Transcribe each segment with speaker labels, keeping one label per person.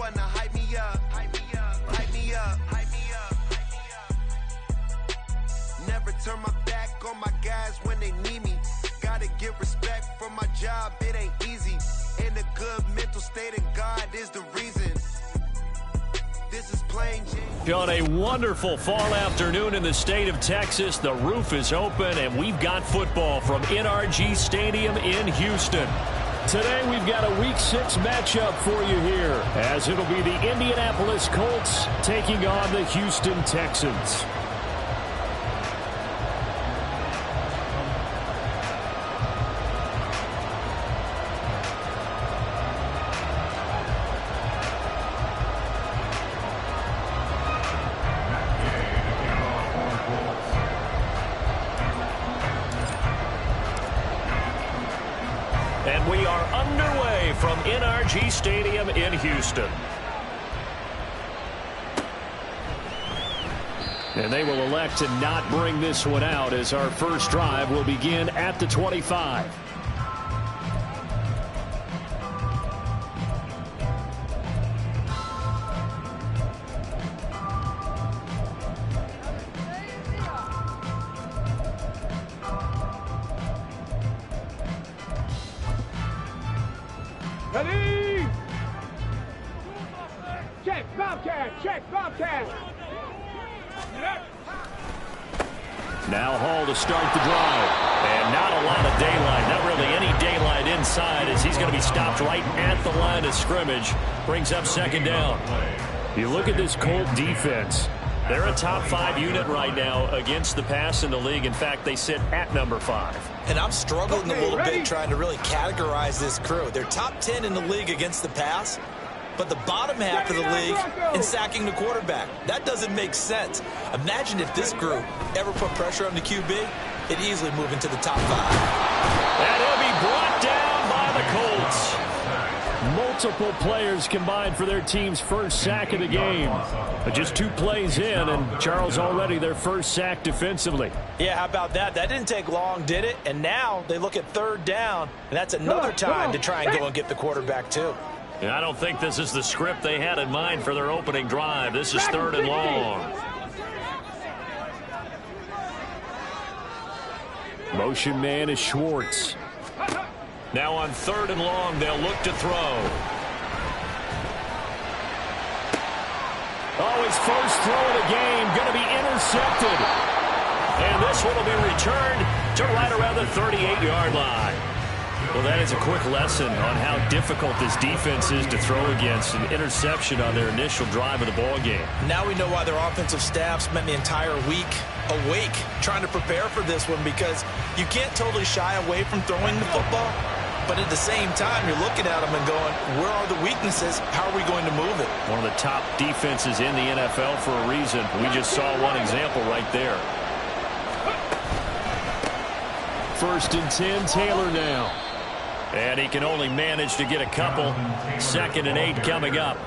Speaker 1: wanna hype me up, hype me up, hype me up, hype me up, hype me up. Never turn my back on my guys when they need me. Gotta give respect for my job, it ain't easy. In a good mental state, and God is the reason. This is plain Jane.
Speaker 2: On a wonderful fall afternoon in the state of Texas, the roof is open, and we've got football from NRG Stadium in Houston. Today we've got a Week 6 matchup for you here, as it'll be the Indianapolis Colts taking on the Houston Texans. And we are underway from NRG Stadium in Houston. And they will elect to not bring this one out, as our first drive will begin at the 25.
Speaker 3: Ready? Check, Bobcat, check, Bobcat.
Speaker 2: Now Hall to start the drive. And not a lot of daylight, not really any daylight inside, as he's going to be stopped right at the line of scrimmage. Brings up second down. You look at this Colt defense. They're a top 5 unit right now against the pass in the league. In fact, they sit at number 5.
Speaker 4: And I'm struggling a little bit trying to really categorize this crew. They're top 10 in the league against the pass, but the bottom half of the league in sacking the quarterback. That doesn't make sense. Imagine if this group ever put pressure on the QB, it'd easily move into the top 5.
Speaker 2: And he'll be brought down by the Colts. Multiple players combined for their team's first sack of the game. But just 2 plays in, and Charles already their first sack defensively.
Speaker 4: Yeah, how about that? That didn't take long, did it? And now they look at third down, and that's another time to try and go and get the quarterback too.
Speaker 2: Yeah, I don't think this is the script they had in mind for their opening drive. This is third and long. Motion man is Schwartz. Now on third and long, they'll look to throw. Oh, his first throw of the game going to be intercepted. And this one will be returned to right around the 38-yard line. Well, that is a quick lesson on how difficult this defense is to throw against. An interception on their initial drive of the ball game.
Speaker 4: Now we know why their offensive staff spent the entire week awake trying to prepare for this one, because you can't totally shy away from throwing the football. But at the same time, you're looking at them and going, where are the weaknesses? How are we going to move it? One
Speaker 2: of the top defenses in the NFL for a reason. We just saw one example right there. First and 10, Taylor now. And he can only manage to get a couple. Second and 8 coming up.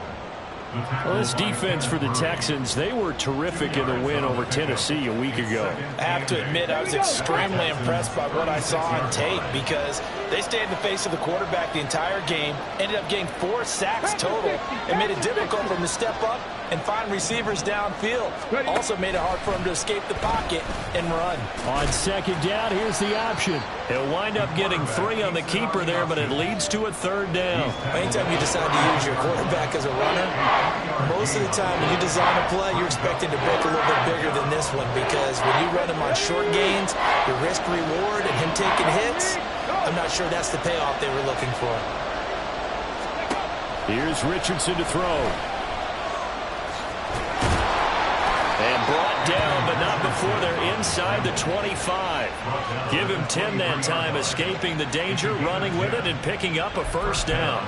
Speaker 2: Well, this defense for the Texans, they were terrific in the win over Tennessee a week ago.
Speaker 4: I have to admit, I was extremely impressed by what I saw on tape, because they stayed in the face of the quarterback the entire game, ended up getting 4 sacks total, and made it difficult for him to step up and find receivers downfield. Also made it hard for him to escape the pocket and run.
Speaker 2: On second down, here's the option. He'll wind up getting 3 on the keeper there, but it leads to a third down.
Speaker 4: Anytime you decide to use your quarterback as a runner, most of the time when you design a play, you're expecting to break a little bit bigger than this one, because when you run him on short gains, your risk-reward and him taking hits, I'm not sure that's the payoff they were looking for.
Speaker 2: Here's Richardson to throw. And brought down, but not before they're inside the 25. Give him 10 that time, escaping the danger, running with it, and picking up a first down.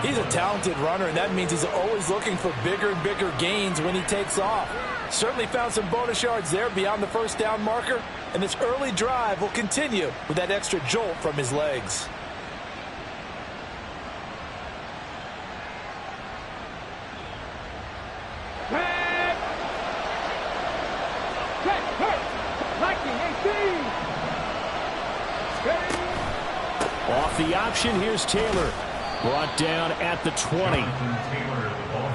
Speaker 4: He's a talented runner, and that means he's always looking for bigger and bigger gains when he takes off. Certainly found some bonus yards there beyond the first down marker, and this early drive will continue with that extra jolt from his legs.
Speaker 2: Off the option, here's Taylor. Brought down at the 20.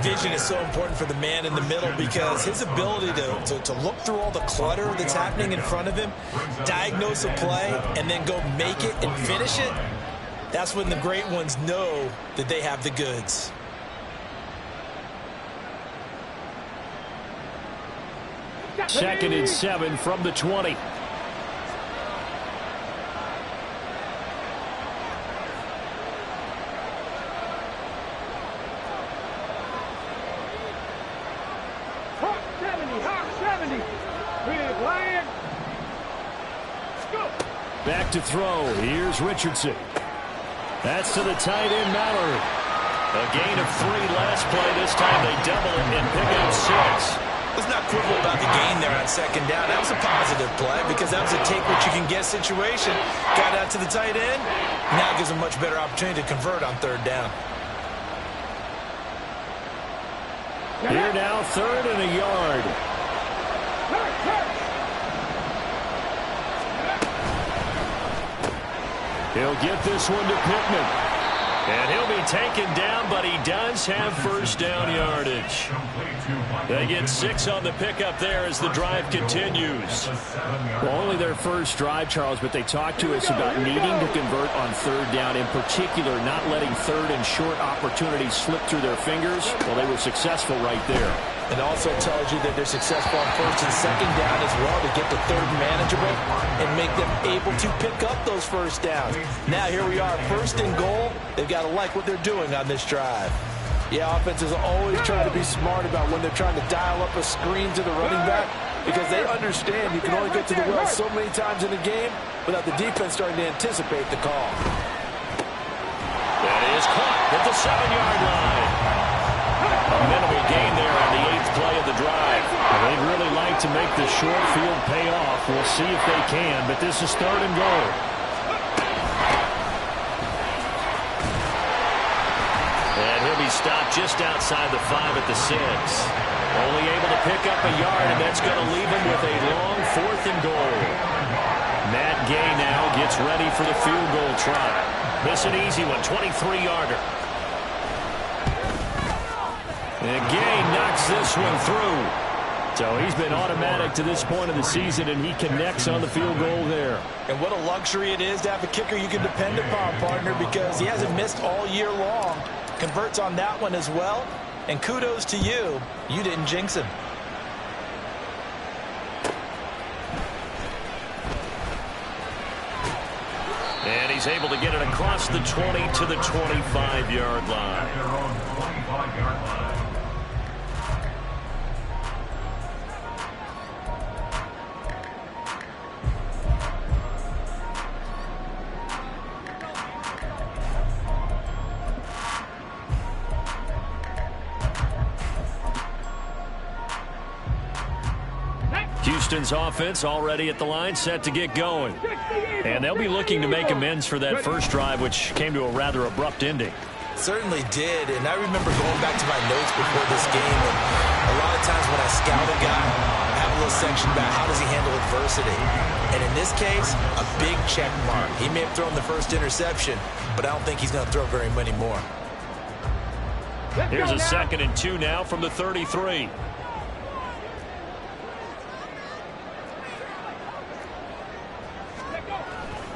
Speaker 4: Vision is so important for the man in the middle because his ability to look through all the clutter that's happening in front of him, diagnose a play, and then go make it and finish it, that's when the great ones know that they have the goods.
Speaker 2: Second and 7 from the 20. Back to throw. Here's Richardson. That's to the tight end, Mallory. A gain of 3 last play. This time they double it and pick up 6.
Speaker 4: Let's not quibble about the gain there on second down. That was a positive play because that was a take-what-you-can-get situation. Got out to the tight end. Now gives a much better opportunity to convert on third down.
Speaker 2: Here now, 3rd and a yard. He'll get this one to Pittman. And he'll be taken down, but he does have first down yardage. They get 6 on the pickup there as the drive continues.
Speaker 5: Well, only their first drive, Charles, but they talked to us about needing to convert on third down, in particular not letting third and short opportunities slip through their fingers. Well, they were successful right there.
Speaker 4: It also tells you that they're successful on first and second down as well to get the third manageable and make them able to pick up those first downs. Now here we are, 1st and goal. They've got to like what they're doing on this drive. Yeah, offenses always try to be smart about when they're trying to dial up a screen to the running back because they understand you can only get to the well so many times in a game without the defense starting to anticipate the call.
Speaker 2: That is caught at the 7-yard line. A minimal gain there on the 8th play of the drive.
Speaker 5: They'd really like to make the short field pay off. We'll see if they can, but this is 3rd and goal.
Speaker 2: And he'll be stopped just outside the 5 at the 6. Only able to pick up a yard, and that's going to leave him with a long 4th and goal. Matt Gay now gets ready for the field goal try. This an easy one, 23-yarder. And Gay knocks this one through.
Speaker 5: So he's been automatic to this point of the season, and he connects on the field goal there.
Speaker 4: And what a luxury it is to have a kicker you can depend upon, partner, because he hasn't missed all year long. Converts on that one as well. And kudos to you. You didn't jinx him.
Speaker 2: And he's able to get it across the 20 to the 25-yard line. Houston's offense already at the line, set to get going. And they'll be looking to make amends for that first drive, which came to a rather abrupt ending.
Speaker 4: Certainly did, and I remember going back to my notes before this game, and a lot of times when I scout a guy, I have a little section about how does he handle adversity. And in this case, a big check mark. He may have thrown the first interception, but I don't think he's going to throw very many more.
Speaker 2: Here's a 2nd and 2 now from the 33.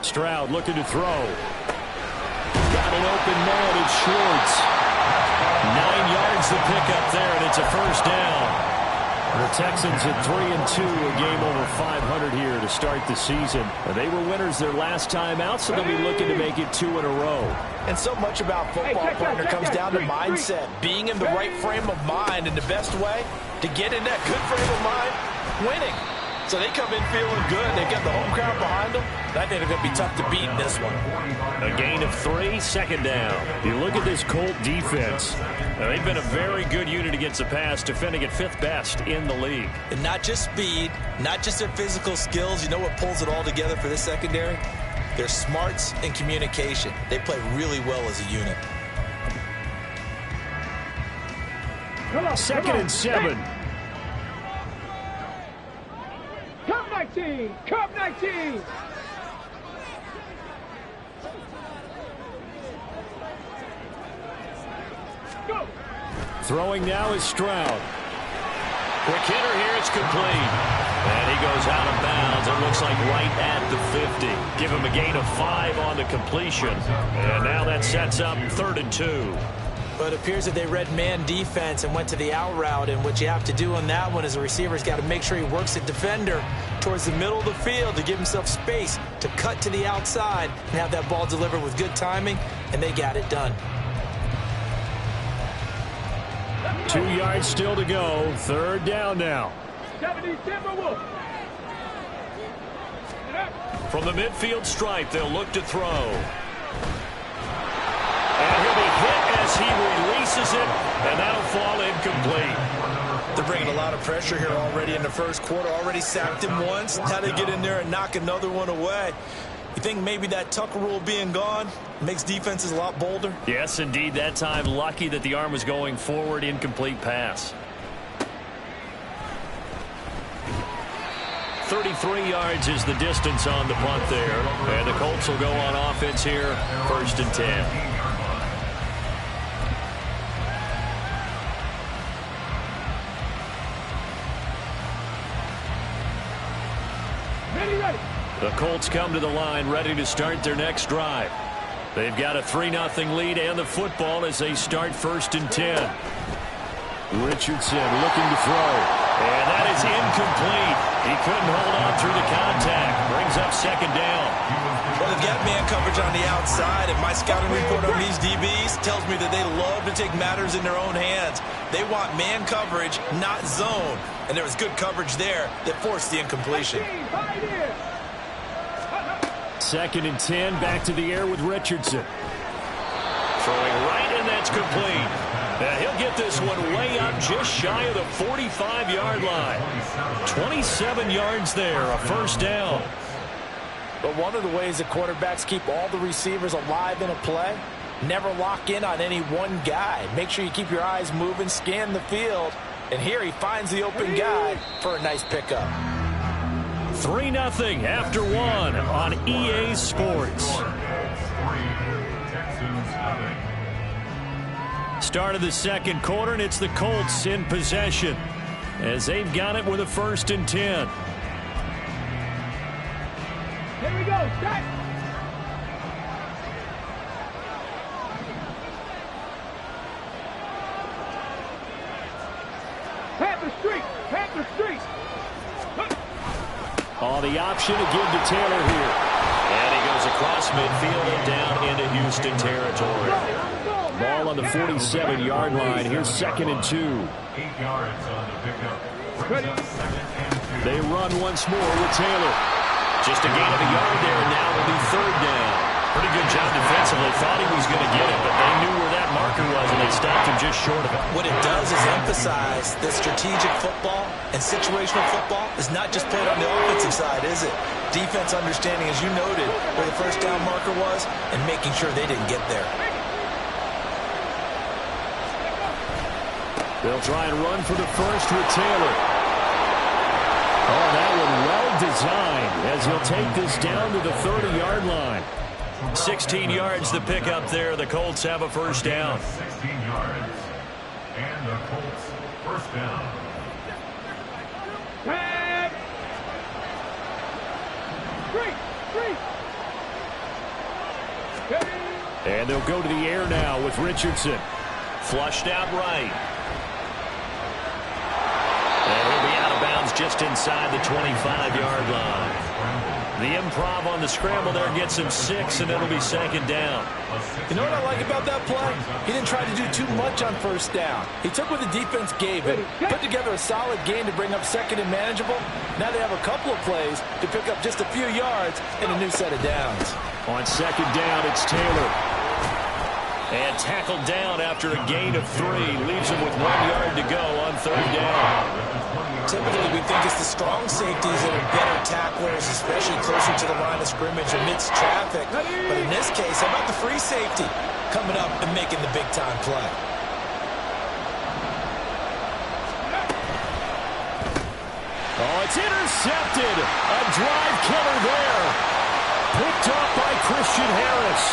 Speaker 5: Stroud looking to throw. Got an open man. It's Schwartz.
Speaker 2: 9 yards to pick up there, and it's a first down.
Speaker 5: The Texans at 3-2, a game over 500 here to start the season. They were winners their last time out, so they'll be looking to make it 2 in a row.
Speaker 4: And so much about football, partner, comes down to mindset. Being in the right frame of mind, and the best way to get in that good frame of mind, winning. So they come in feeling good. They've got the home crowd behind them. I think they're going to be tough to beat in this one.
Speaker 2: A gain of 3, 2nd down.
Speaker 5: You look at this Colt defense.
Speaker 2: They've been a very good unit against the pass, defending at 5th best in the league.
Speaker 4: And not just speed, not just their physical skills. You know what pulls it all together for this secondary? Their smarts and communication. They play really well as a unit.
Speaker 5: 2nd and 7.
Speaker 3: Cup 19! Cup 19! Go.
Speaker 5: Throwing now is Stroud.
Speaker 2: Quick hitter here, it's complete. And he goes out of bounds. It looks like right at the 50. Give him a gain of 5 on the completion. And now that sets up 3rd and 2.
Speaker 4: But it appears that they read man defense and went to the out route. And what you have to do on that one is the receiver's got to make sure he works the defender towards the middle of the field to give himself space to cut to the outside and have that ball delivered with good timing, and they got it done.
Speaker 5: 2 yards still to go. 3rd down now.
Speaker 3: 70 Timberwolves.
Speaker 2: From the midfield stripe, they'll look to throw. And he'll be hit as he releases it, and that'll fall incomplete.
Speaker 4: They're bringing a lot of pressure here already in the first quarter. Already sacked him once. Now they get in there and knock another one away. You think maybe that Tucker rule being gone makes defenses a lot bolder?
Speaker 2: Yes, indeed. That time, lucky that the arm was going forward. Incomplete pass. 33 yards is the distance on the punt there. And the Colts will go on offense here, 1st and 10.
Speaker 3: Ready.
Speaker 2: The Colts come to the line ready to start their next drive. They've got a 3-0 lead and the football as they start 1st and 10.
Speaker 5: Richardson looking to throw.
Speaker 2: And that is incomplete. He couldn't hold on through the contact. Brings up 2nd down.
Speaker 4: Well, they've got man coverage on the outside, and my scouting report on these DBs tells me that they love to take matters in their own hands. They want man coverage, not zone. And there was good coverage there that forced the incompletion.
Speaker 5: 2nd and 10, back to the air with Richardson.
Speaker 2: Throwing right, and that's complete. And he'll get this one way up just shy of the 45-yard line. 27 yards there, a 1st down.
Speaker 4: But one of the ways that quarterbacks keep all the receivers alive in a play, never lock in on any one guy. Make sure you keep your eyes moving, scan the field. And here he finds the open guy for a nice pickup.
Speaker 2: 3-0 after 1 on EA Sports. Start of the 2nd quarter, and it's the Colts in possession as they've got it with a 1st and 10.
Speaker 3: Here we go. Set. Panther Street.
Speaker 5: Oh, the option to give to Taylor here.
Speaker 2: And he goes across midfield and down into Houston territory.
Speaker 5: Ball on the 47-yard line. Here's 2nd and 2.
Speaker 6: 8 yards on the pickup.
Speaker 5: They run once more with Taylor.
Speaker 2: Just a gain of a yard there, and now will be 3rd down. Pretty good job defensively. Thought he was going to get it, but they knew where that marker was, and they stopped him just short of it.
Speaker 4: What it does is emphasize that strategic football and situational football is not just played on the offensive side, is it? Defense understanding, as you noted, where the 1st down marker was and making sure they didn't get there.
Speaker 5: They'll try and run for the 1st with Taylor. Oh, that one well designed as he'll take this down to the 30-yard line.
Speaker 2: 16 yards the pickup there. The Colts have a 1st down.
Speaker 6: 16 yards. And the Colts 1st down.
Speaker 5: And they'll go to the air now with Richardson.
Speaker 2: Flushed out right. And he'll be out of bounds just inside the 25-yard line. The improv on the scramble there gets him 6, and it'll be 2nd down.
Speaker 4: You know what I like about that play? He didn't try to do too much on 1st down. He took what the defense gave him, put together a solid game to bring up 2nd and manageable. Now they have a couple of plays to pick up just a few yards and a new set of downs.
Speaker 5: On 2nd down, it's Taylor.
Speaker 2: And tackled down after a gain of 3. Leaves him with 1 yard to go on 3rd down.
Speaker 4: Typically, we think it's the strong safeties that are better tacklers, especially closer to the line of scrimmage amidst traffic. But in this case, how about the free safety coming up and making the big-time play?
Speaker 5: Oh, it's intercepted. A drive killer there. Picked up by Christian Harris.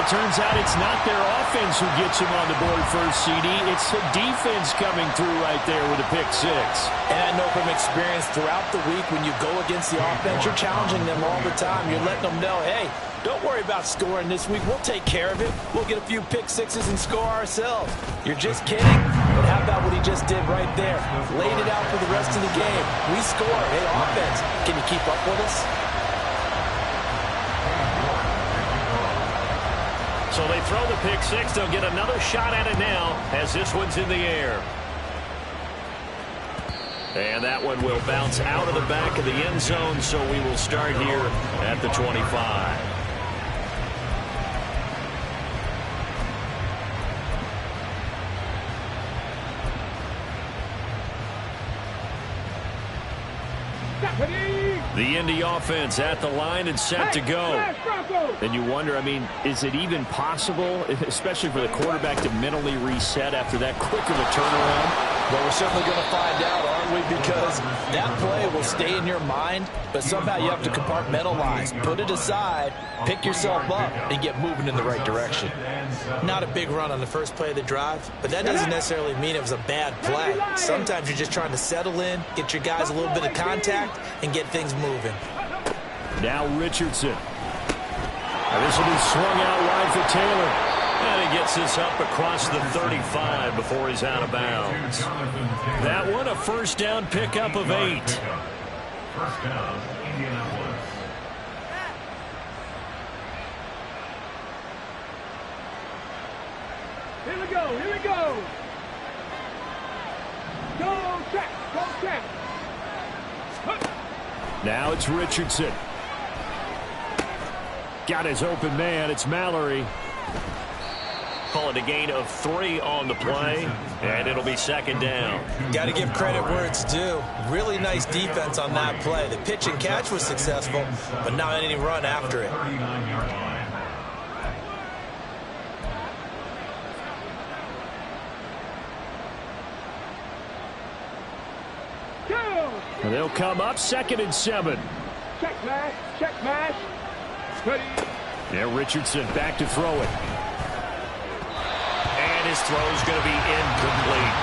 Speaker 5: it turns out it's not their offense who gets them on the board first, CD. It's the defense coming through right there with a pick six.
Speaker 4: And I know from experience throughout the week when you go against the offense, you're challenging them all the time. You're letting them know, hey, don't worry about scoring this week. We'll take care of it. We'll get a few pick sixes and score ourselves. You're just kidding? But how about what he just did right there? Laid it out for the rest of the game. We score. Hey, offense, can you keep up with us?
Speaker 2: So they throw the pick six. They'll get another shot at it now as this one's in the air. And that one will bounce out of the back of the end zone, so we will start here at the 25. The Indy offense at the line and set to go.
Speaker 5: And you wonder, I mean, is it even possible, especially for the quarterback, to mentally reset after that quick of a turnaround?
Speaker 4: Well, we're certainly going to find out, aren't we? Because that play will stay in your mind, but somehow you have to compartmentalize. Put it aside, pick yourself up, and get moving in the right direction. Not a big run on the first play of the drive, but that doesn't necessarily mean it was a bad play. Sometimes you're just trying to settle in, get your guys a little bit of contact, and get things moving.
Speaker 5: Now Richardson. And this will be swung out wide for Taylor.
Speaker 2: And he gets this up across the 35 before he's out of bounds. That one a first down pickup of 8.
Speaker 6: First down, Indianapolis.
Speaker 3: Here we go, here we go. Go check, go check.
Speaker 5: Now it's Richardson. Got his open man. It's Mallory.
Speaker 2: Call it a gain of 3 on the play, and it'll be second down.
Speaker 4: Got to give credit where it's due. Really nice defense on that play. The pitch and catch was successful, but not any run after it.
Speaker 6: 39-yard line.
Speaker 5: And they'll come up 2nd and 7.
Speaker 3: Check mash, check mash. Ready.
Speaker 5: Now Richardson back to throw it.
Speaker 2: And his throw's going to be incomplete.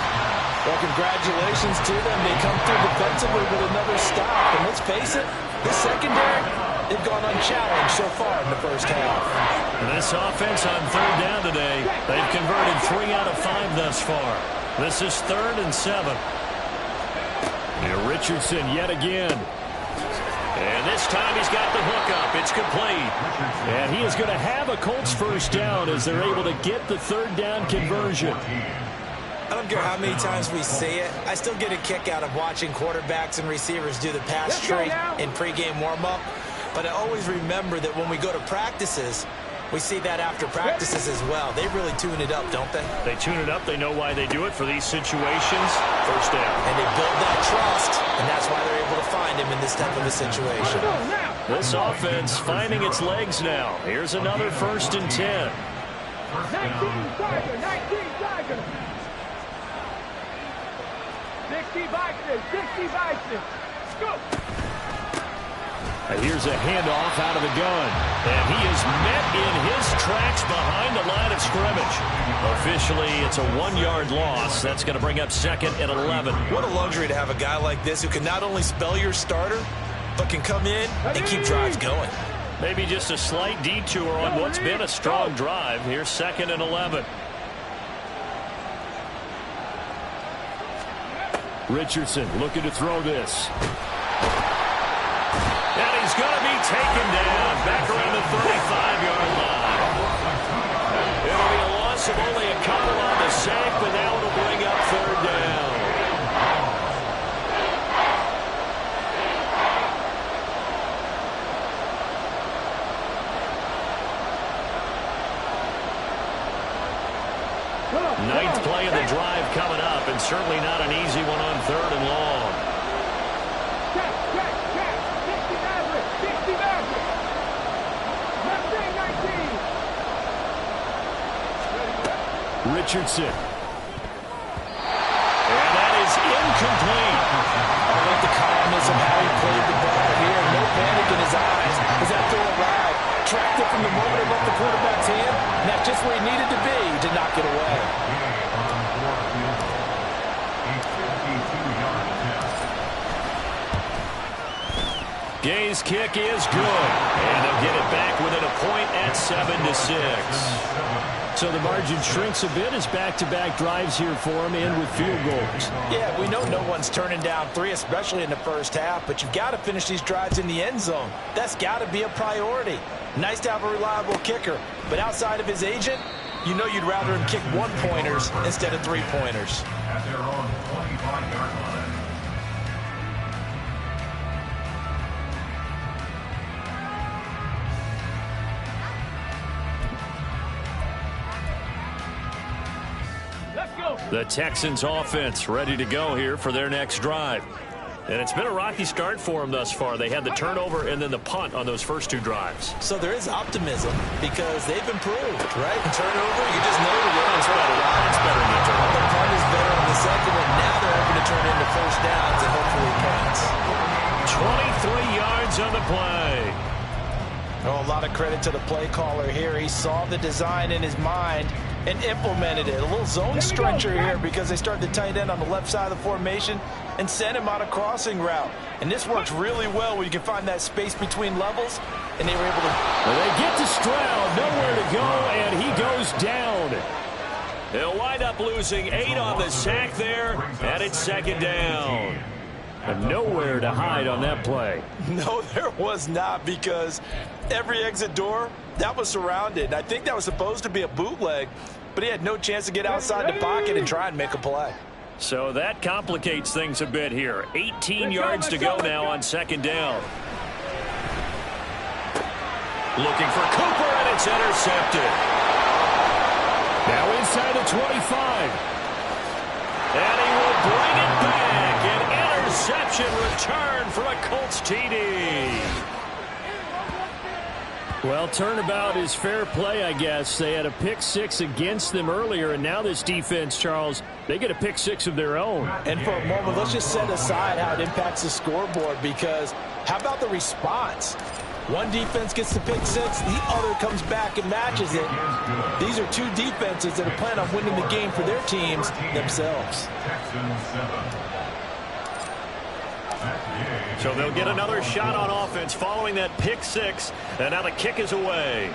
Speaker 4: Well, congratulations to them. They come through defensively with another stop. And let's face it, this secondary, they've gone unchallenged so far in the first half.
Speaker 2: And this offense on 3rd down today, they've converted 3 out of 5 thus far. This is 3rd and 7.
Speaker 5: Now Richardson yet again.
Speaker 2: And this time he's got the hook up. It's complete.
Speaker 5: And he is going to have a Colts first down as they're able to get the 3rd down conversion.
Speaker 4: I don't care how many times we see it. I still get a kick out of watching quarterbacks and receivers do the pass tree in pregame warm-up. But I always remember that when we go to practices, we see that after practices as well. They really tune it up, don't they?
Speaker 2: They tune it up. They know why they do it for these situations. First down.
Speaker 4: And they build that trust, and that's why they're able to find him in this type of a situation.
Speaker 2: This offense finding its legs now. Here's another 1st and 10.
Speaker 3: 19 Tiger, 19 Tiger. 60 Vikings, 60 Vikings. Go.
Speaker 5: And here's a handoff out of the gun.
Speaker 2: And he is met in his tracks behind the line of scrimmage. Officially, it's a 1-yard loss. That's going to bring up 2nd and 11.
Speaker 4: What a luxury to have a guy like this who can not only spell your starter, but can come in and keep drives going.
Speaker 2: Maybe just a slight detour on what's been a strong drive. Here's 2nd and 11.
Speaker 5: Richardson looking to throw this.
Speaker 2: And he's going to be taken down back around the 35-yard line. It'll be a loss of only a couple on the sack, but now it'll bring up 3rd down. Ninth play of the drive coming up, and certainly not an easy one on 3rd and long.
Speaker 3: Check, check, check. 60 Maverick, 60 Maverick. 19.
Speaker 5: Richardson.
Speaker 2: And that is incomplete.
Speaker 4: I like the calmness of how he played the ball here. No panic in his eyes as that throw arrived. Tracked it from the moment it left the quarterback's hand just where he needed to be to knock it away.
Speaker 2: Gay's kick is good, and they'll get it back within a point at 7-6.
Speaker 5: So the margin shrinks a bit as back-to-back drives here for him and with field goals.
Speaker 4: Yeah, we know no one's turning down 3, especially in the first half, but you've got to finish these drives in the end zone. That's got to be a priority. Nice to have a reliable kicker, but outside of his agent, you know you'd rather him kick 1-pointers instead of 3-pointers.
Speaker 6: At their own 25-yard line.
Speaker 2: The Texans offense ready to go here for their next drive. And it's been a rocky start for them thus far. They had the turnover and then the punt on those first 2 drives.
Speaker 4: So there is optimism because they've improved, right? Turnover, you just know the punt's better.
Speaker 2: It's better than the turnover.
Speaker 4: The punt is better on the second one. Now they're hoping to turn into first downs and hopefully punts.
Speaker 2: 23 yards on the play.
Speaker 4: Oh, a lot of credit to the play caller here. He saw the design in his mind and implemented it. A little zone stretcher here because they started the tight end on the left side of the formation and sent him on a crossing route. And this works really well when you can find that space between levels, and they were able to...
Speaker 5: Well, they get to Stroud, nowhere to go, and he goes down.
Speaker 2: They'll wind up losing 8 on the sack there, and it's second down.
Speaker 5: And nowhere to hide on that play.
Speaker 4: No, there was not, because every exit door, that was surrounded. I think that was supposed to be a bootleg, but he had no chance to get outside the pocket and try and make a play.
Speaker 2: So that complicates things a bit here. 18 yards to go now on second down. Looking for Cooper, and it's intercepted.
Speaker 5: Now inside the 25.
Speaker 2: And he will bring it back. An interception return for a Colts TD.
Speaker 5: Well, turnabout is fair play, I guess. They had a pick 6 against them earlier, and now this defense, Charles, they get a pick 6 of their own.
Speaker 4: And for a moment, let's just set aside how it impacts the scoreboard, because how about the response? One defense gets the pick 6, the other comes back and matches it. These are 2 defenses that are planning on winning the game for their teams themselves.
Speaker 2: So they'll get another shot on offense following that pick 6, and now the kick is away.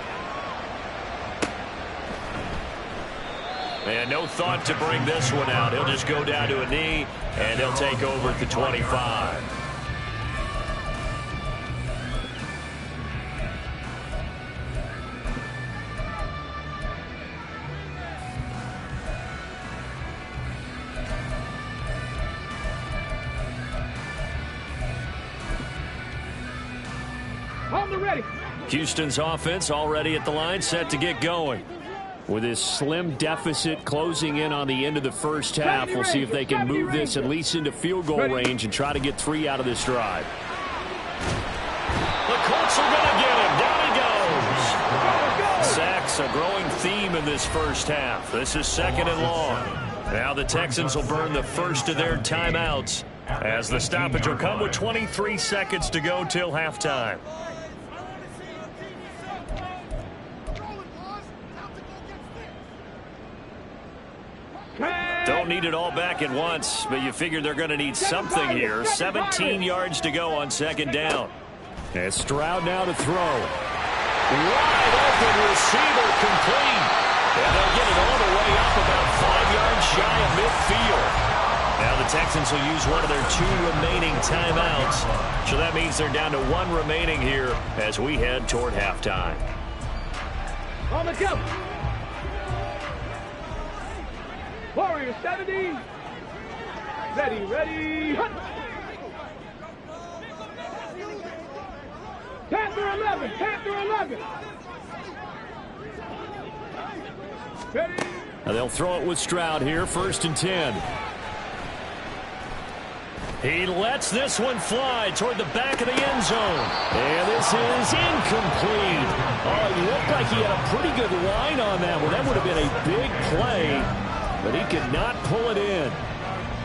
Speaker 2: And no thought to bring this one out. He'll just go down to a knee, and he'll take over at the 25. Houston's offense already at the line, set to get going.
Speaker 5: With this slim deficit closing in on the end of the first half, we'll see if they can move this at least into field goal range and try to get 3 out of this drive.
Speaker 2: The Colts are going to get him. Down he goes. Sacks, a growing theme in this first half. This is second and long. Now the Texans will burn the first of their timeouts as the stoppage will come with 23 seconds to go till halftime. Don't need it all back at once, but you figure they're going to need something here. 17 yards to go on second down.
Speaker 5: And Stroud now to throw.
Speaker 2: Wide open receiver complete. And they'll get it all the way up about 5 yards shy of midfield. Now the Texans will use one of their 2 remaining timeouts. So that means they're down to 1 remaining here as we head toward halftime.
Speaker 3: On the go. Warriors 70. Ready. Hunt. Panther 11. Ready.
Speaker 5: Now they'll throw it with Stroud here, 1st and 10.
Speaker 2: He lets this one fly toward the back of the end zone.
Speaker 5: And this is incomplete. Oh, he looked like he had a pretty good line on that one. That would have been a big play, but he could not pull it in.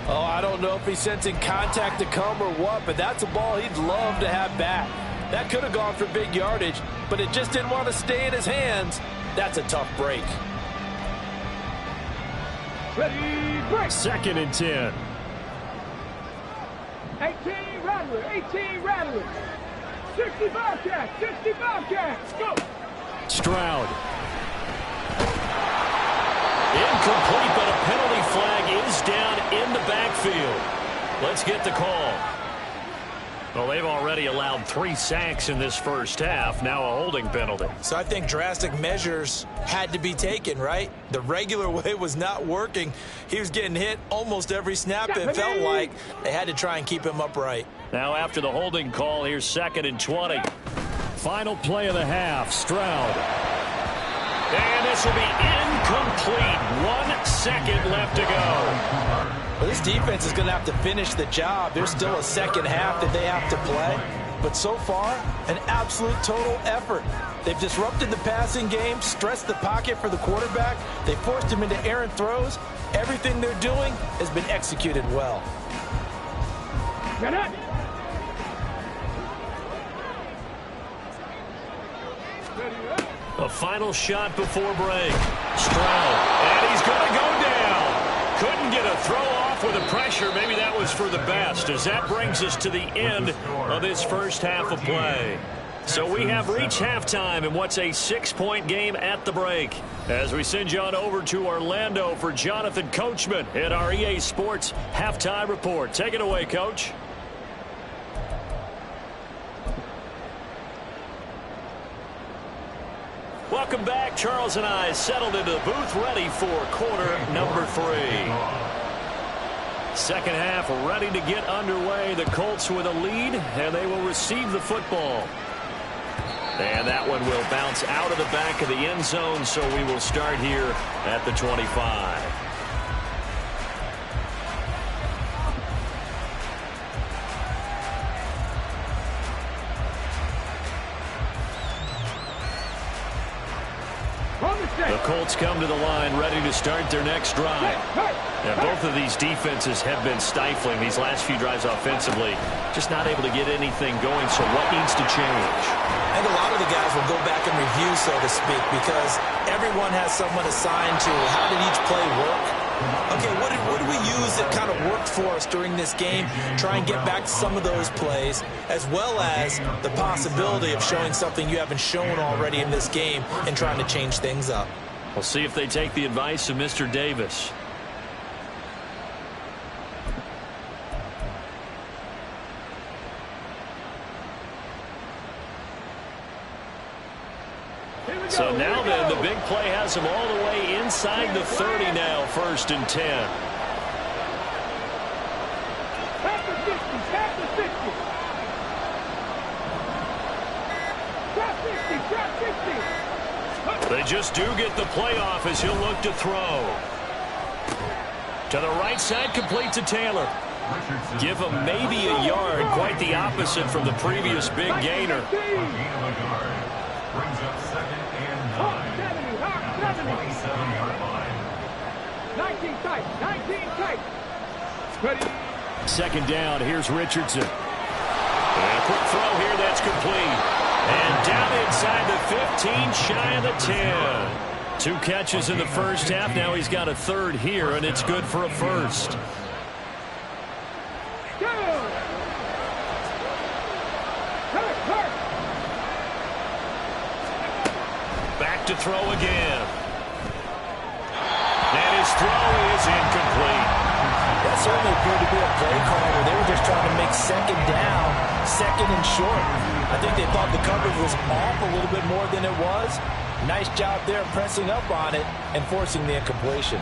Speaker 4: Oh, I don't know if he's sensing contact to come or what, but that's a ball he'd love to have back. That could have gone for big yardage, but it just didn't want to stay in his hands. That's a tough break.
Speaker 3: Ready, break.
Speaker 5: 2nd and 10.
Speaker 3: 18 Rattler, 18 Rattler. 60 Bobcats, 60 Bobcats. Go.
Speaker 5: Stroud. Incomplete, but a penalty flag is down in the backfield. Let's get the call. Well, they've already allowed 3 sacks in this first half. Now a holding penalty.
Speaker 4: So I think drastic measures had to be taken, right? The regular way was not working. He was getting hit almost every snap. It felt like they had to try and keep him upright.
Speaker 5: Now after the holding call, here's 2nd and 20. Final play of the half, Stroud. And this will be incomplete. 1 second left to go.
Speaker 4: Well, this defense is going to have to finish the job. There's still a second half that they have to play. But so far, an absolute total effort. They've disrupted the passing game, stressed the pocket for the quarterback. They forced him into errant throws. Everything they're doing has been executed well.
Speaker 3: Get it.
Speaker 5: A final shot before break. Stroud. And he's going to go down. Couldn't get a throw off with the pressure. Maybe that was for the best, as that brings us to the end of this first half of play. So we have reached halftime in what's a 6-point game at the break. As we send you on over to Orlando for Jonathan Coachman in our EA Sports Halftime Report. Take it away, Coach. Welcome back. Charles and I settled into the booth, ready for quarter number 3. Second half ready to get underway. The Colts with a lead, and they will receive the football. And that one will bounce out of the back of the end zone, so we will start here at the 25. The Colts come to the line ready to start their next drive. And both of these defenses have been stifling these last few drives offensively. Just not able to get anything going, so what needs to change?
Speaker 4: I think a lot of the guys will go back and review, so to speak, because everyone has someone assigned to how did each play work. Okay, what did we use that kind of worked for us during this game? Try and get back to some of those plays, as well as the possibility of showing something you haven't shown already in this game and trying to change things up.
Speaker 5: We'll see if they take the advice of Mr. Davis. So now then, the big play has them all the way inside the 30 now, 1st and 10.
Speaker 3: Tap the 60, tap the 60. Trap 60, trap 60.
Speaker 5: They just do get the playoff as he'll look to throw. To the right side, complete to Taylor. Give him maybe a yard, quite the opposite from the previous big gainer.
Speaker 6: Brings up 2nd and 9. 27-yard line.
Speaker 3: 19 tight, 19 tight. Ready.
Speaker 5: 2nd down, here's Richardson. And a quick throw here, that's complete. And down inside the 15, shy of the 10. 2 catches in the first half, now he's got a 3rd here, and it's good for a 1st. Back to throw again. And his throw is incomplete.
Speaker 4: That certainly appeared to be a play call where they were just trying to make 2nd down, 2nd and short. I think they thought the coverage was off a little bit more than it was. Nice job there pressing up on it and forcing the incompletion.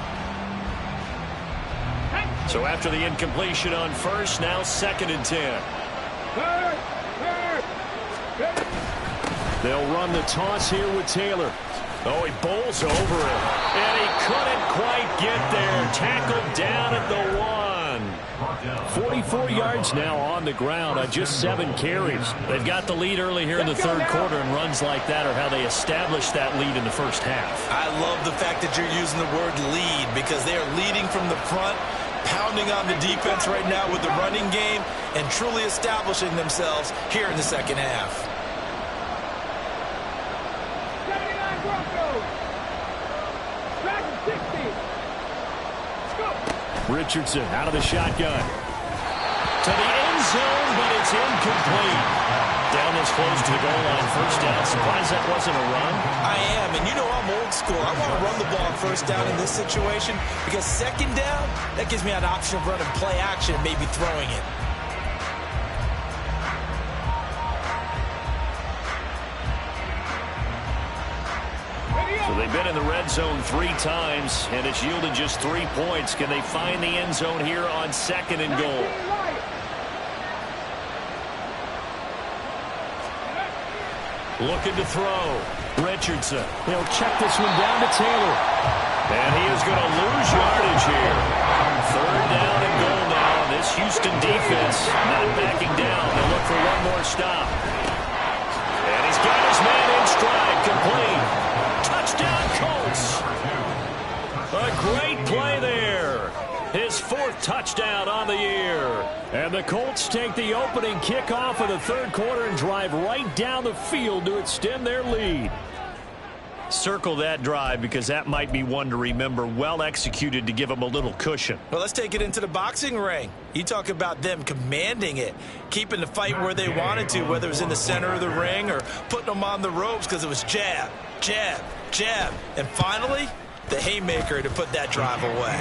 Speaker 5: So after the incompletion on 1st, now 2nd and 10. They'll run the toss here with Taylor. Oh, he bowls over it. And he couldn't quite get there. Tackled down at the 1. 44 yards now on the ground on just 7 carries. They've got the lead early here in the 3rd quarter, and runs like that are how they established that lead in the first half.
Speaker 4: I love the fact that you're using the word lead, because they are leading from the front, pounding on the defense right now with the running game, and truly establishing themselves here in the 2nd half.
Speaker 5: Richardson out of the shotgun. To the end zone, but it's incomplete. Down this close to the goal line, first down. Surprised that wasn't a run?
Speaker 4: I am, and you know I'm old school. I want to run the ball on first down in this situation because second down, that gives me an option of running play action and maybe throwing it.
Speaker 2: So they've been in the red zone 3 times, and it's yielded just 3 points. Can they find the end zone here on 2nd and goal? Looking to throw. Richardson.
Speaker 5: They'll check this one down to Taylor.
Speaker 2: And he is going to lose yardage here. 3rd down and goal now. This Houston defense not backing down. They'll look for one more stop. And he's got his man in stride. Complete. Touchdown, Colts. A great play there. His 4th touchdown on the year.
Speaker 5: And the Colts take the opening kickoff of the 3rd quarter and drive right down the field to extend their lead.
Speaker 2: Circle that drive because that might be one to remember. Well executed to give them a little cushion.
Speaker 4: Well, let's take it into the boxing ring. You talk about them commanding it, keeping the fight where they wanted to, whether it was in the center of the ring or putting them on the ropes because it was jab, jab, jab. And finally, the haymaker to put that drive away.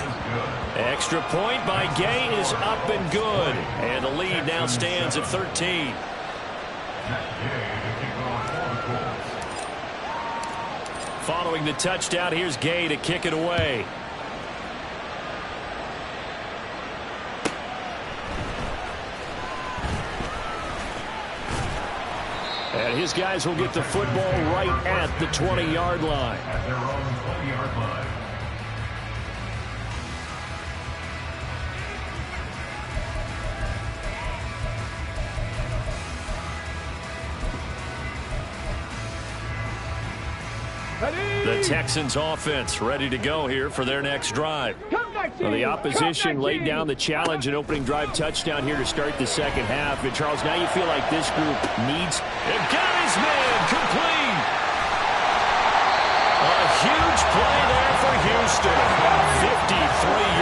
Speaker 2: Extra point by Gay is up and good. And the lead now stands at 13. Following the touchdown, here's Gay to kick it away.
Speaker 5: And his guys will get the football right at the 20-yard line.
Speaker 6: At their own 20-yard line.
Speaker 2: The Texans offense ready to go here for their next drive.
Speaker 5: Well, the opposition laid down the challenge and opening drive touchdown here to start the 2nd half. And Charles, now you feel like this group needs...
Speaker 2: And got his man complete. A huge play there for Houston. 53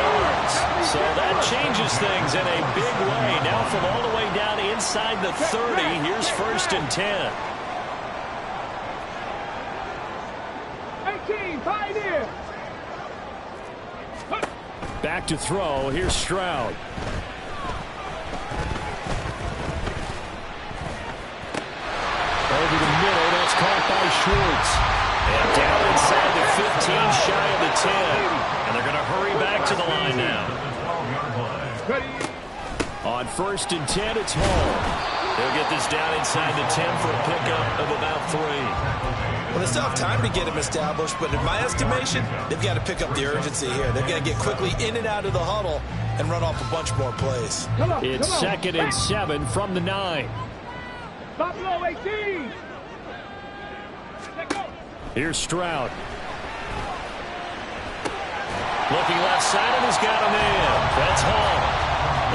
Speaker 2: yards. So that changes things in a big way. Now from all the way down inside the 30, here's 1st and 10.
Speaker 3: Pioneer.
Speaker 5: Back to throw. Here's Stroud. Over the middle. That's caught by Schwartz.
Speaker 2: And down inside the 15, shy of the 10. And they're going to hurry back to the line now.
Speaker 5: On 1st and 10, it's Hall.
Speaker 2: They'll get this down inside the 10 for a pickup of about 3.
Speaker 4: Well, they still have time to get him established, but in my estimation, they've got to pick up the urgency here. They've got to get quickly in and out of the huddle and run off a bunch more plays.
Speaker 5: It's 2nd and 7 from the 9.
Speaker 3: Buffalo 18.
Speaker 5: Here's Stroud.
Speaker 2: Looking left side, and he's got a man. That's Hall.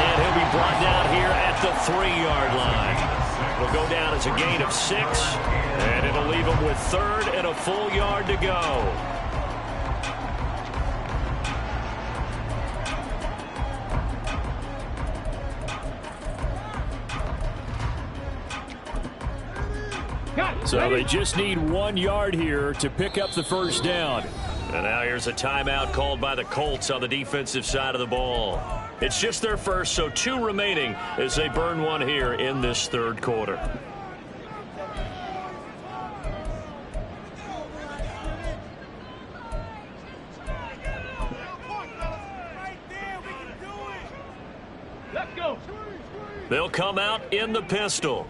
Speaker 2: And he'll be brought down here at the 3-yard line. It'll go down as a gain of 6, and it'll leave him with 3rd and a full yard to go.
Speaker 5: So they just need 1 yard here to pick up the 1st down.
Speaker 2: And now here's a timeout called by the Colts on the defensive side of the ball. It's just their first, so 2 remaining as they burn one here in this 3rd quarter.
Speaker 3: Let's go.
Speaker 2: They'll come out in the pistol.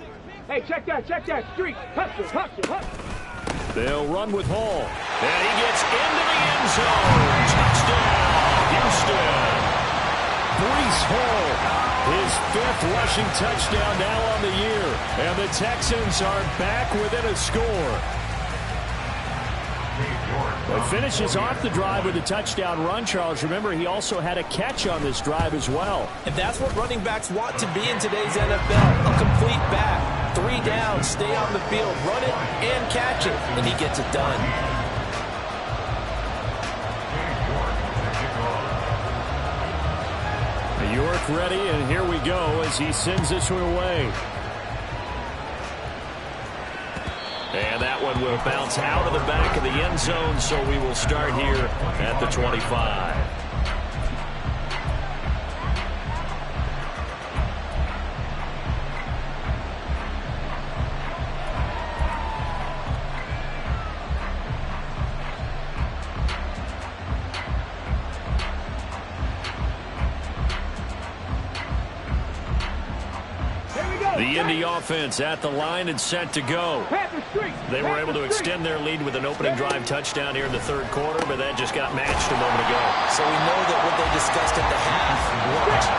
Speaker 3: Hey, check that street. Hustle, hustle, hustle.
Speaker 5: They'll run with Hall.
Speaker 2: And he gets into the end zone. Touchdown, Houston.
Speaker 5: Breece Hall, his 5th rushing touchdown now on the year. And the Texans are back within a score. He finishes off the drive with a touchdown run, Charles. Remember, he also had a catch on this drive as well.
Speaker 4: And that's what running backs want to be in today's NFL. A complete back. 3 down, stay on the field, run it and catch it, and he gets it done.
Speaker 5: York ready, and here we go as he sends this one away. And that one will bounce out of the back of the end zone, so we will start here at the 25. The Indy offense at the line and set to go. They were able to extend their lead with an opening drive touchdown here in the third quarter, but that just got matched a moment ago.
Speaker 4: So we know that what they discussed at the half worked.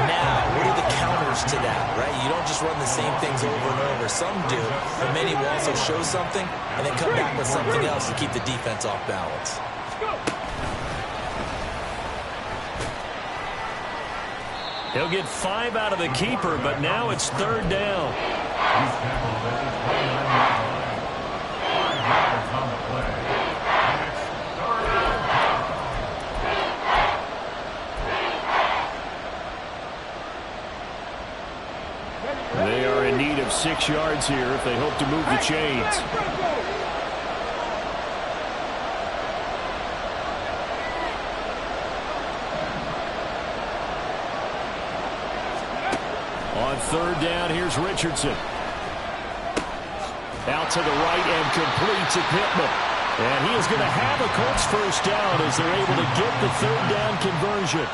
Speaker 4: Now, what are the counters to that, right? You don't just run the same things over and over. Some do, but many will also show something and then come back with something else to keep the defense off balance.
Speaker 5: He'll get 5 out of the keeper, but now it's third down. They are in need of 6 yards here if they hope to move the chains. On third down, here's Richardson. Out to the right and complete to Pittman. And he is going to have a Colts first down as they're able to get the third down conversion.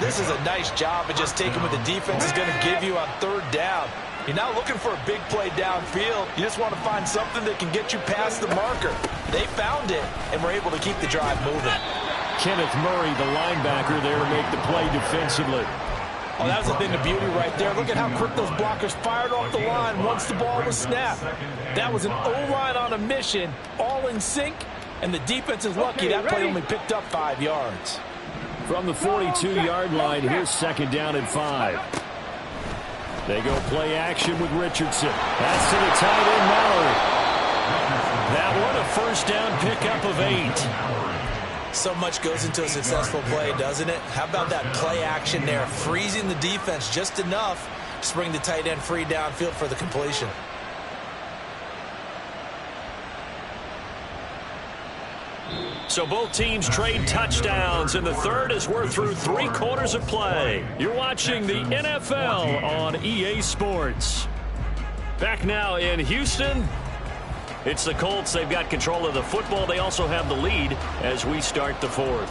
Speaker 4: This is a nice job of just taking what the defense is going to give you on third down. You're not looking for a big play downfield. You just want to find something that can get you past the marker. They found it and were able to keep the drive moving.
Speaker 5: Kenneth Murray, the linebacker, there to make the play defensively.
Speaker 4: Oh, that was the thing of beauty right there. Look at how quick those blockers fired off the line once the ball was snapped. That was an O-line on a mission, all in sync, and the defense is lucky that play only picked up 5 yards.
Speaker 5: From the 42-yard line, here's second down and 5. They go play action with Richardson. That's to the tight end, Mallory. That one, a first down pickup of 8.
Speaker 4: So much goes into a successful play, doesn't it? How about that play action there, freezing the defense just enough to bring the tight end free downfield for the completion.
Speaker 5: So both teams trade touchdowns, and the third as we're through 3 quarters of play. You're watching the NFL on EA Sports. Back now in Houston. It's the Colts. They've got control of the football. They also have the lead as we start the fourth.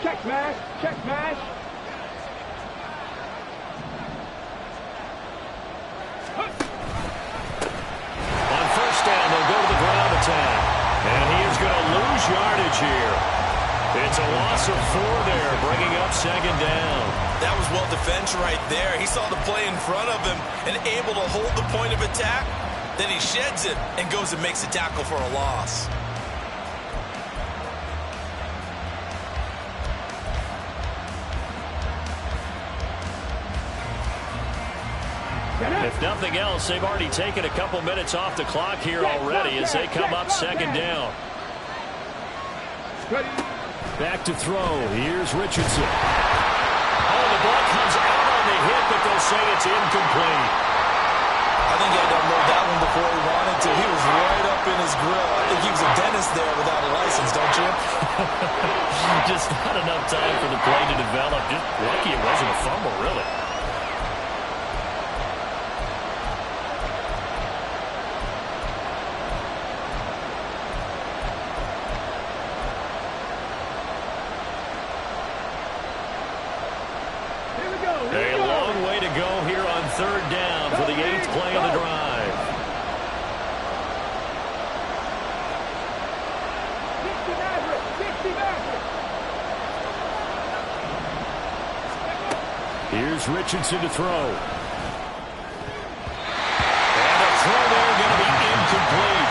Speaker 3: Check smash, check smash.
Speaker 5: On first down, they'll go to the ground attack. And he is going to lose yardage here. It's a loss of 4 there, bringing up second down.
Speaker 7: That was well defense right there. He saw the play in front of him and able to hold the point of attack. Then he sheds it and goes and makes a tackle for a loss.
Speaker 5: If nothing else, they've already taken a couple minutes off the clock here already as they come up second down. Back to throw. Here's Richardson. Oh, the ball comes out on the hit, but they'll say it's incomplete.
Speaker 4: I think he had to unload that one before he wanted to. He was right up in his grill. I think he was a dentist there without a license, don't you?
Speaker 5: Just not enough time for the play to develop. Just lucky it wasn't a fumble, really. A long way to go here on third down for the 8th play of the drive. Here's Richardson to throw. And a throw there going to be incomplete.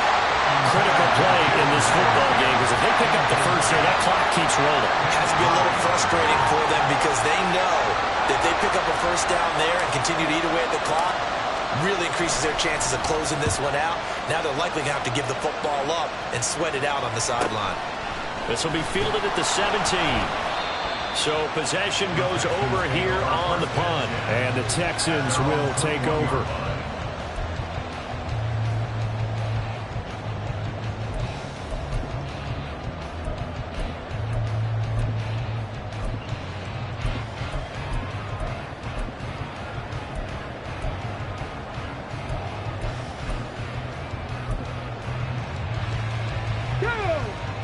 Speaker 5: Critical play in this football game because if they pick up the first here, that clock keeps rolling.
Speaker 4: It has to be a little frustrating for them because they know If they pick up a first down there and continue to eat away at the clock, really increases their chances of closing this one out. Now they're likely going to have to give the football up and sweat it out on the sideline.
Speaker 2: This will be fielded at the 17. So possession goes over here on the punt. And the Texans will take over.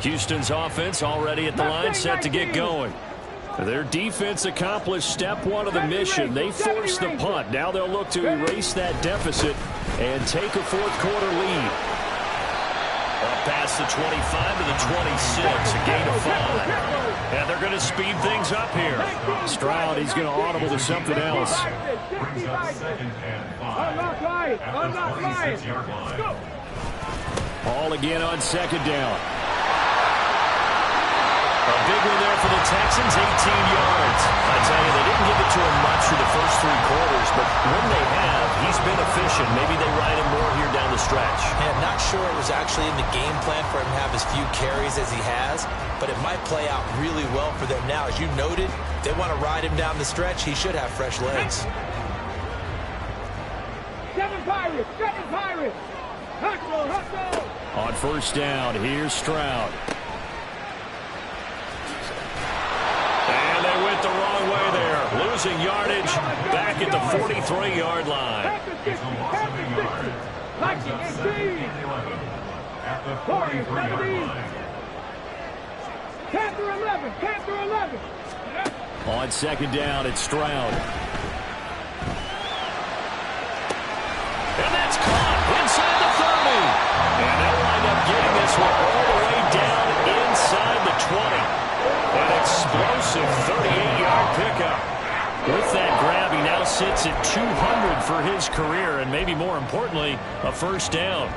Speaker 2: Houston's offense already at the line, set to get going. Their defense accomplished step one of the mission. They forced the punt. Now they'll look to erase that deficit and take a fourth-quarter lead. Up past the 25 to the 26, a gain of 5. And they're going to speed things up here. Stroud, he's going to audible to something else. Ball again on second down. A big one there for the Texans, 18 yards. I tell you, they didn't give it to him much through the first 3 quarters, but when they have, he's been efficient. Maybe they ride him more here down the stretch.
Speaker 4: And I'm not sure it was actually in the game plan for him to have as few carries as he has, but it might play out really well for them now. As you noted, they want to ride him down the stretch. He should have fresh legs.
Speaker 3: 7 Pirates, 7 Pirates. Hustle, hustle.
Speaker 2: On first down, here's Stroud. They went the wrong way there. Losing yardage back at the 43-yard line.
Speaker 3: Panther 11.
Speaker 2: On second down, it's Stroud. And that's caught inside the 30. And they'll wind up getting this one all the way down inside the 20. An explosive 38-yard pickup. With that grab, he now sits at 200 for his career, and maybe more importantly, a first down.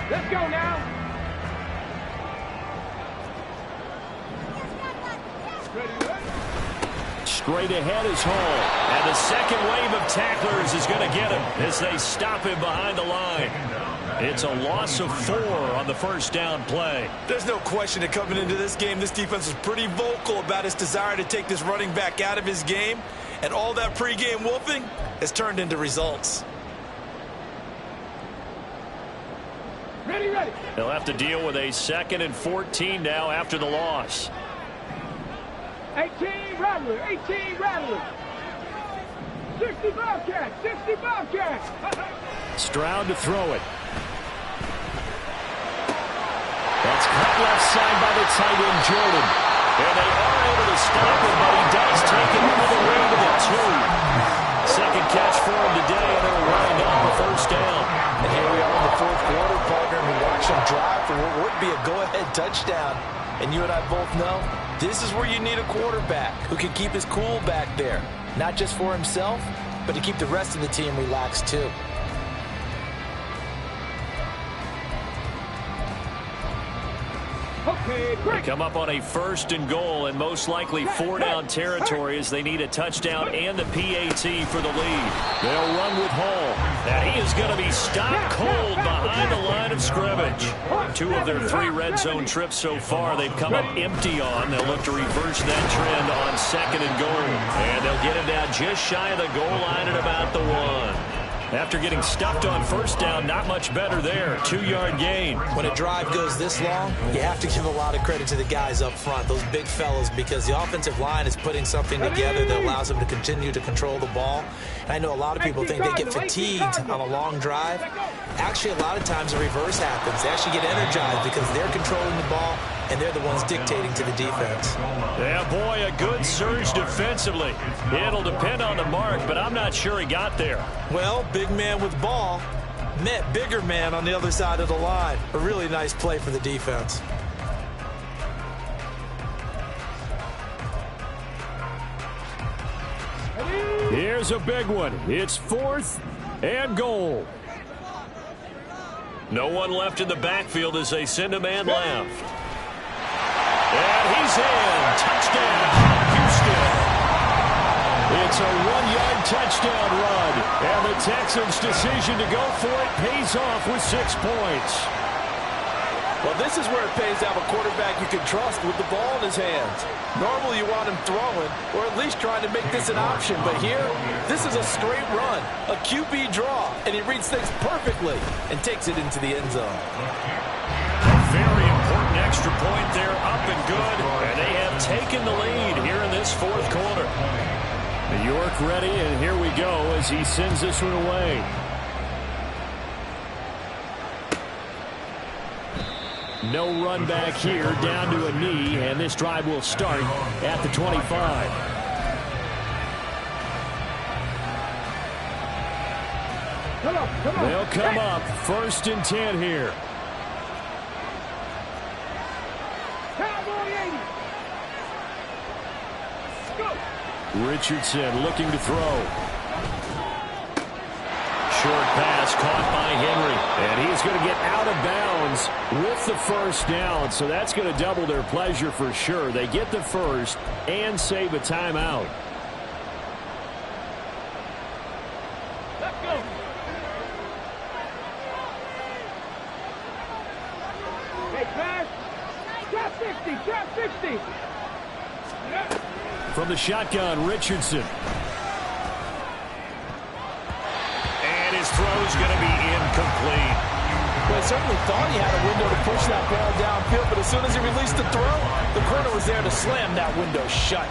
Speaker 3: Let's go now.
Speaker 2: Straight ahead is Hall. And the second wave of tacklers is going to get him as they stop him behind the line. It's a loss of 4 on the first down play.
Speaker 4: There's no question that coming into this game, this defense was pretty vocal about its desire to take this running back out of his game. And all that pregame wolfing has turned into results.
Speaker 3: Ready.
Speaker 2: They'll have to deal with a 2nd and 14 now after the loss.
Speaker 3: 18 Rattlers, 18 Rattlers. 60 Bobcats, 60 Bobcats.
Speaker 2: Stroud to throw it. That's cut left side by the tight end, Jordan. And they are able to stop him, but he does take it all the way to the 2. Second catch for him today, and it'll wind up a first down.
Speaker 4: And here we are in the 4th quarter, partner, and we watch him drive for what would be a go-ahead touchdown. And you and I both know this is where you need a quarterback who can keep his cool back there. Not just for himself, but to keep the rest of the team relaxed too.
Speaker 2: They come up on a 1st and goal and most likely 4-down territory as they need a touchdown and the PAT for the lead. They'll run with Hall. And he is going to be stopped cold behind the line of scrimmage. 2 of their 3 red zone trips so far they've come up empty on. They'll look to reverse that trend on 2nd and goal. And they'll get him down just shy of the goal line at about the 1. After getting stuffed on first down, not much better there. 2-yard gain.
Speaker 4: When a drive goes this long, you have to give a lot of credit to the guys up front, those big fellas, because the offensive line is putting something together that allows them to continue to control the ball. And I know a lot of people think they get fatigued on a long drive. Actually, a lot of times the reverse happens. They actually get energized because they're controlling the ball and they're the ones dictating to the defense.
Speaker 2: Yeah, boy, a good surge defensively. It'll depend on the mark, but I'm not sure he got there.
Speaker 4: Well, big man with ball met bigger man on the other side of the line. A really nice play for the defense.
Speaker 2: Here's a big one. It's 4th and goal. No one left in the backfield as they send a man left. And he's in. Touchdown, Houston. It's a 1-yard touchdown run. And the Texans' decision to go for it pays off with 6 points.
Speaker 4: Well, this is where it pays to have a quarterback you can trust with the ball in his hands. Normally you want him throwing, or at least trying to make this an option. But here, this is a straight run, a QB draw, and he reads things perfectly and takes it into the end zone.
Speaker 2: A very important extra point there, up and good. And they have taken the lead here in this fourth quarter.
Speaker 5: New York ready, and here we go as he sends this one away. No run back here, down to a knee, and this drive will start at the 25. They'll come up 1st and 10 here. Richardson looking to throw. Short pass caught by Henry, and he's going to get out of bounds with the first down, so that's going to double their pleasure for sure. They get the first and save a timeout.
Speaker 3: Let's go. Hey, pass. Drop 60, drop 60.
Speaker 5: From the shotgun, Richardson.
Speaker 2: And his throw's going to be incomplete.
Speaker 4: Well, he certainly thought he had a window to push that ball downfield, but as soon as he released the throw, the corner was there to slam that window shut.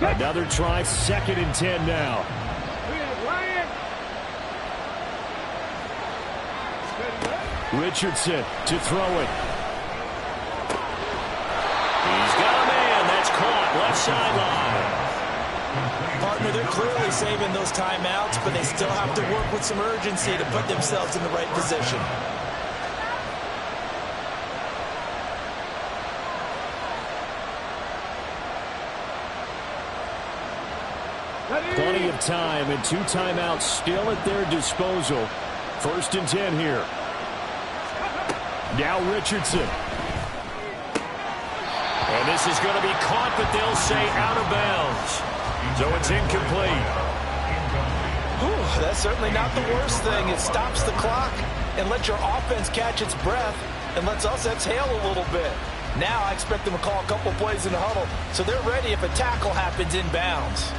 Speaker 5: Another try, 2nd and 10 now. Richardson to throw it.
Speaker 2: He's got a man. That's caught. Left sideline.
Speaker 4: Partner, they're clearly saving those timeouts, but they still have to work with some urgency to put themselves in the right position.
Speaker 5: Plenty of time and 2 timeouts still at their disposal. 1st and 10 here. Now Richardson.
Speaker 2: And this is going to be caught, but they'll say out of bounds. So it's incomplete.
Speaker 4: Whew, that's certainly not the worst thing. It stops the clock and lets your offense catch its breath and lets us exhale a little bit. Now I expect them to call a couple plays in the huddle so they're ready if a tackle happens inbounds.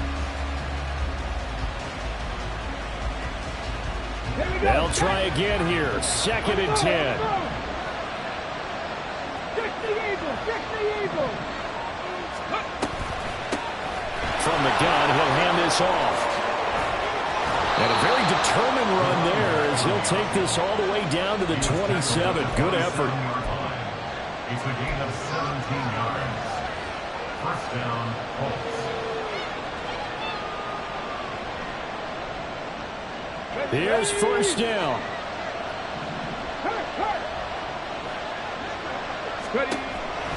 Speaker 5: They'll try again here. 2nd and 10. From the gun, he'll hand this off. And a very determined run there as he'll take this all the way down to the 27. Good effort.
Speaker 6: It's a gain of 17 yards. 1st down, Colts.
Speaker 5: Here's 1st down.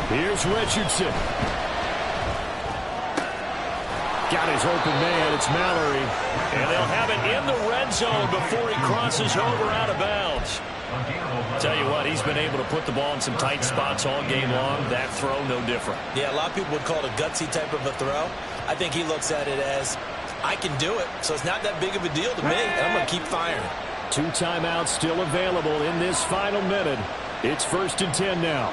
Speaker 5: Here's Richardson. Got his open man. It's Mallory.
Speaker 2: And they'll have it in the red zone before he crosses over out of bounds. Tell you what, he's been able to put the ball in some tight spots all game long. That throw, no different.
Speaker 4: Yeah, a lot of people would call it a gutsy type of a throw. I think he looks at it as, I can do it, so it's not that big of a deal to me, and I'm going to keep firing.
Speaker 5: 2 timeouts still available in this final minute. It's 1st and 10 now.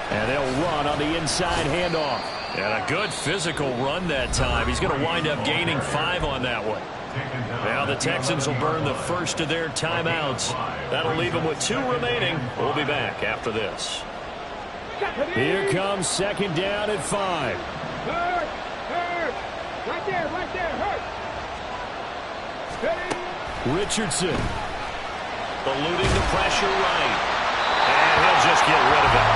Speaker 5: And they'll run on the inside handoff.
Speaker 2: And a good physical run that time. He's going to wind up gaining 5 on that one. Now the Texans will burn the first of their timeouts. That'll leave them with 2 remaining. We'll be back after this.
Speaker 5: Here comes 2nd down at 5.
Speaker 3: Hurt. Right there, hurt.
Speaker 5: Richardson.
Speaker 2: Eluding the pressure right. And he'll just get rid of it.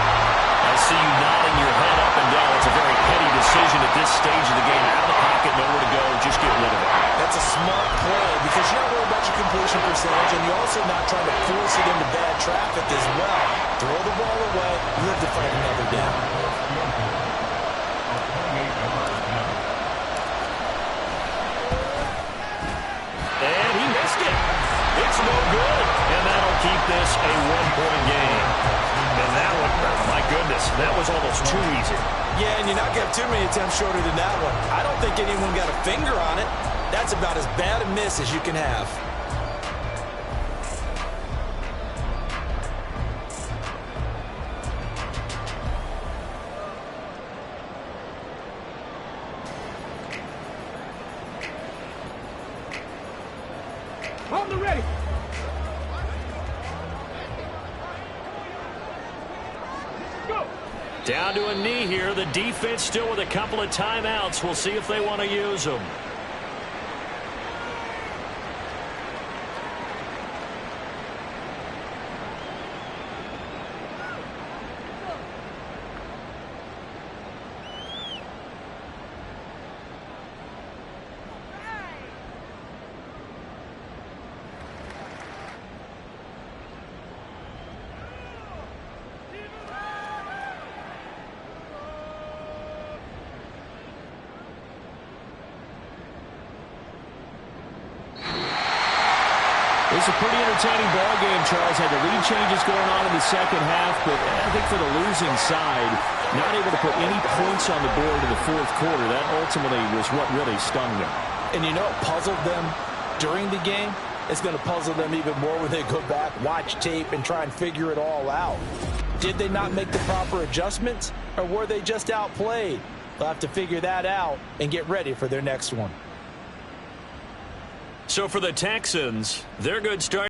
Speaker 2: I see you nodding your head up and down. It's a very petty decision at this stage of the game. Out of the pocket, nowhere to go. Just get rid of it.
Speaker 4: That's a smart play because you're not worried about watch your completion percentage, and you're also not trying to force it into bad traffic as well. Throw the ball away, live to fight another down.
Speaker 2: And he missed it. It's no good. And that'll keep this a one-point game. And that one, oh my goodness, that was almost too easy.
Speaker 4: Yeah, and you're not going to have too many attempts shorter than that one. I don't think anyone got a finger on it. That's about as bad a miss as you can have.
Speaker 3: On the ready. Go.
Speaker 2: Down to a knee here. The defense still with a couple of timeouts. We'll see if they want to use them.
Speaker 5: It's a pretty entertaining ball game, Charles. Had the lead changes going on in the second half, but I think for the losing side, not able to put any points on the board in the fourth quarter. That ultimately was what really stung them.
Speaker 4: And you know what puzzled them during the game? It's going to puzzle them even more when they go back, watch tape, and try and figure it all out. Did they not make the proper adjustments, or were they just outplayed? They'll have to figure that out and get ready for their next one.
Speaker 2: So for the Texans, their good start.